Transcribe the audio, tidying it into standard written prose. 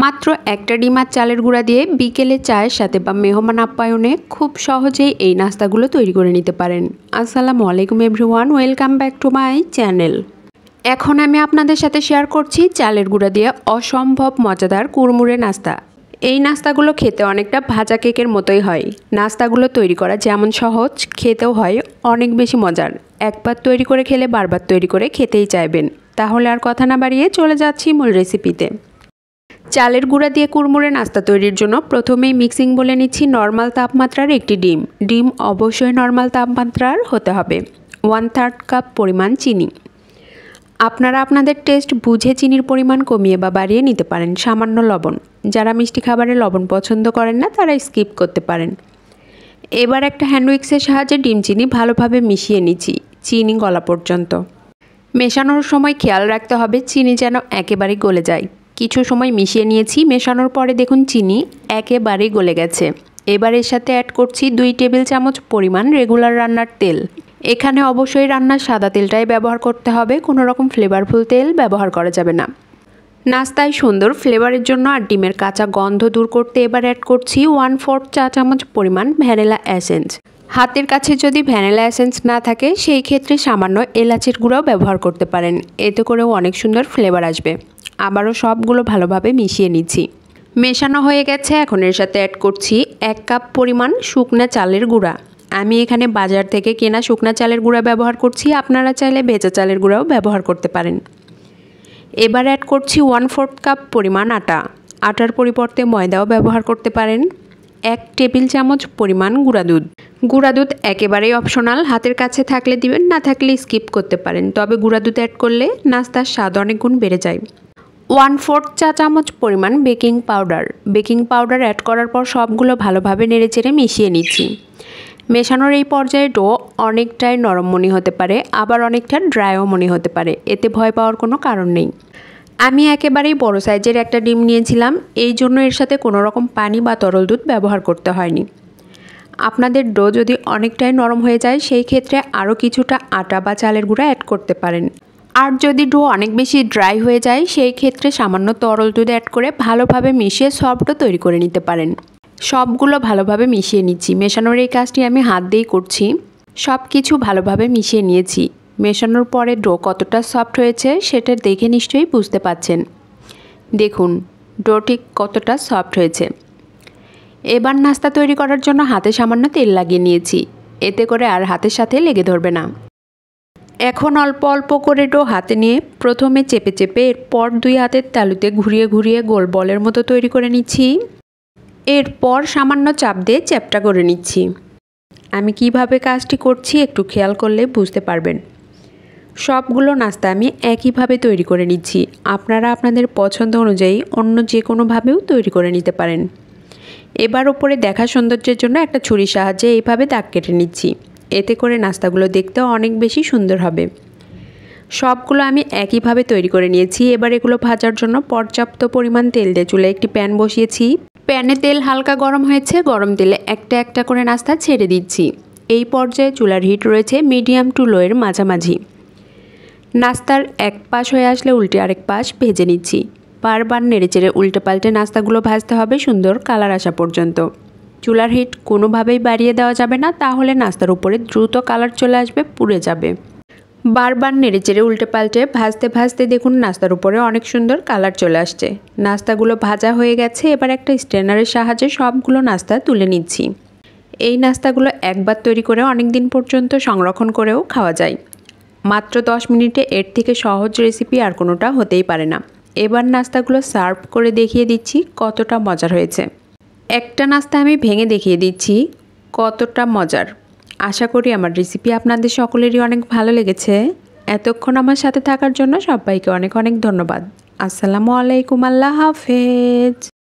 মাত্র একটা ডিম আর চালের গুঁড়া দিয়ে বিকেলে চায়ের সাথে বা মেহমান আপ্যায়নে খুব সহজেই এই নাস্তাগুলো তৈরি করে নিতে পারেন। আসসালামু আলাইকুম everyone, welcome back to my channel. এখন আমি আপনাদের সাথে শেয়ার করছি চালের গুঁড়া দিয়ে অসম্ভব মজাদার কুড়মুড়ে নাস্তা। এই নাস্তাগুলো খেতে অনেকটা ভাজা কেকের মতোই হয়। নাস্তাগুলো তৈরি করা যেমন সহজ, খেতেও হয় অনেক বেশি মজার। একবার তৈরি করে খেলে বারবার তৈরি করে খেতেই চাইবেন। তাহলে আর কথা না বাড়িয়ে চলে যাচ্ছি মূল রেসিপিতে। চালের গুঁড়া দিয়ে কুড়মুড়ে নাস্তা তৈরির জন্য প্রথমেই মিক্সিং বলে নিচ্ছি নর্মাল তাপমাত্রার একটি ডিম। ডিম অবশ্যই নর্মাল তাপমাত্রার হতে হবে। 1/3 কাপ পরিমাণ চিনি। আপনারা আপনাদের টেস্ট বুঝে চিনির পরিমাণ কমিয়ে বা বাড়িয়ে নিতে পারেন। সামান্য লবণ, যারা মিষ্টি খাবারে লবণ পছন্দ করেন না তারা স্কিপ করতে পারেন। এবার একটা হ্যান্ড উইক্সের সাহায্যে ডিম চিনি ভালোভাবে মিশিয়ে নিচ্ছি চিনি গলা পর্যন্ত। মেশানোর সময় খেয়াল রাখতে হবে চিনি যেন একেবারেই গলে যায়। কিছু সময় মিশিয়ে নিয়েছি, মেশানোর পরে দেখুন চিনি একেবারেই গলে গেছে। এবার এর সাথে অ্যাড করছি 2 টেবিল চামচ পরিমাণ রেগুলার রান্নার তেল। এখানে অবশ্যই রান্নার সাদা তেলটাই ব্যবহার করতে হবে, কোনো রকম ফ্লেভারফুল তেল ব্যবহার করা যাবে না। নাস্তায় সুন্দর ফ্লেভারের জন্য আর ডিমের কাঁচা গন্ধ দূর করতে এবার অ্যাড করছি 1/4 চা চামচ পরিমাণ ভ্যানিলা এসেন্স। হাতের কাছে যদি ভ্যানিলা এসেন্স না থাকে সেই ক্ষেত্রে সামান্য এলাচের গুঁড়াও ব্যবহার করতে পারেন, এতে করেও অনেক সুন্দর ফ্লেভার আসবে। আবারও সবগুলো ভালোভাবে মিশিয়ে নিচ্ছি। মেশানো হয়ে গেছে, এখন এর সাথে অ্যাড করছি 1 কাপ পরিমাণ শুকনা চালের গুঁড়া। আমি এখানে বাজার থেকে কেনা শুকনা চালের গুঁড়া ব্যবহার করছি, আপনারা চাইলে ভেজা চালের গুঁড়াও ব্যবহার করতে পারেন। এবার অ্যাড করছি 1/4 কাপ পরিমাণ আটা। আটার পরিবর্তে ময়দাও ব্যবহার করতে পারেন। 1 টেবিল চামচ পরিমাণ গুঁড়া দুধ। গুঁড়া দুধ একেবারেই অপশনাল, হাতের কাছে থাকলে দিবেন, না থাকলে স্কিপ করতে পারেন। তবে গুঁড়া দুধ অ্যাড করলে নাস্তার স্বাদ অনেক গুণ বেড়ে যায়। 1/4 চা চামচ পরিমাণ baking powder. Baking powder add করার পর সবগুলো ভালোভাবে নেড়েচেড়ে মিশিয়ে নিচ্ছি। মেশানোর এই পর্যায়ে ডো অনেকটাই নরম মনে হতে পারে, আবার অনেকটা ড্রাইও মনে হতে পারে, এতে ভয় পাওয়ার কোনো কারণ নেই। আমি একেবারেই বড় সাইজের একটা ডিম নিয়েছিলাম, এই জন্য এর সাথে কোনো রকম পানি বা তরল দুধ ব্যবহার করতে হয়নি। আপনাদের ডো যদি অনেকটাই নরম হয়ে যায় সেই ক্ষেত্রে আরও কিছুটা আটা বা চালের গুঁড়া অ্যাড করতে পারেন। আর যদি ডো অনেক বেশি ড্রাই হয়ে যায় সেই ক্ষেত্রে সামান্য তরল দুধ অ্যাড করে ভালোভাবে মিশিয়ে সফট ডো তৈরি করে নিতে পারেন। সবগুলো ভালোভাবে মিশিয়ে নিচ্ছি। মেশানোর এই কাজটি আমি হাত দিয়েই করছি। সব কিছু ভালোভাবে মিশিয়ে নিয়েছি। মেশানোর পরে ডো কতটা সফট হয়েছে সেটা দেখে নিশ্চয়ই বুঝতে পাচ্ছেন। দেখুন ডো ঠিক কতটা সফট হয়েছে। এবার নাস্তা তৈরি করার জন্য হাতে সামান্য তেল লাগিয়ে নিয়েছি, এতে করে আর হাতের সাথে লেগে ধরবে না। এখন অল্প অল্প করে ডো হাতে নিয়ে প্রথমে চেপে চেপে এরপর 2 হাতের তালুতে ঘুরিয়ে ঘুরিয়ে গোল বলের মতো তৈরি করে নিচ্ছি। এরপর সামান্য চাপ দিয়ে চ্যাপ্টা করে নিচ্ছি। আমি কিভাবে কাজটি করছি একটু খেয়াল করলে বুঝতে পারবেন। সবগুলো নাস্তা আমি একইভাবে তৈরি করে নিচ্ছি। আপনারা আপনাদের পছন্দ অনুযায়ী অন্য যে কোনোভাবেও তৈরি করে নিতে পারেন। এবার ওপরে দেখা সৌন্দর্যের জন্য একটা ছুরির সাহায্যে এইভাবে দাগ কেটে নিচ্ছি, এতে করে নাস্তাগুলো দেখতেও অনেক বেশি সুন্দর হবে। সবগুলো আমি একইভাবে তৈরি করে নিয়েছি। এবার এগুলো ভাজার জন্য পর্যাপ্ত পরিমাণ তেল দিয়ে চুলায় একটি প্যান বসিয়েছি। প্যানে তেল হালকা গরম হয়েছে, গরম তেলে একটা একটা করে নাস্তা ছেড়ে দিচ্ছি। এই পর্যায়ে চুলার হিট রয়েছে মিডিয়াম টু লোয়ের মাঝামাঝি। নাস্তার এক পাশ হয়ে আসলে উল্টে আরেক পাশ ভেজে নিচ্ছি। বারবার নেড়েচেড়ে উল্টে পাল্টে নাস্তাগুলো ভাজতে হবে সুন্দর কালার আসা পর্যন্ত। চুলার হিট কোনোভাবেই বাড়িয়ে দেওয়া যাবে না, তাহলে নাস্তার উপরে দ্রুত কালার চলে আসবে, পুড়ে যাবে। বারবার নেড়েচেড়ে উল্টে পাল্টে ভাজতে ভাজতে দেখুন নাস্তার উপরে অনেক সুন্দর কালার চলে আসছে। নাস্তাগুলো ভাজা হয়ে গেছে। এবার একটা স্ট্রেনারের সাহায্যে সবগুলো নাস্তা তুলে নিচ্ছি। এই নাস্তাগুলো একবার তৈরি করে অনেক দিন পর্যন্ত সংরক্ষণ করেও খাওয়া যায়। মাত্র 10 মিনিটে এর থেকে সহজ রেসিপি আর কোনোটা হতেই পারে না। এবার নাস্তাগুলো সার্ভ করে দেখিয়ে দিচ্ছি কতটা মজার হয়েছে। একটা নাস্তা আমি ভেঙে দেখিয়ে দিচ্ছি কতটা মজার। আশা করি আমার রেসিপি আপনাদের সকলেরই অনেক ভালো লেগেছে। এতক্ষণ আমার সাথে থাকার জন্য সবাইকে অনেক অনেক ধন্যবাদ। আসসালামু আলাইকুম, আল্লাহ হাফেজ।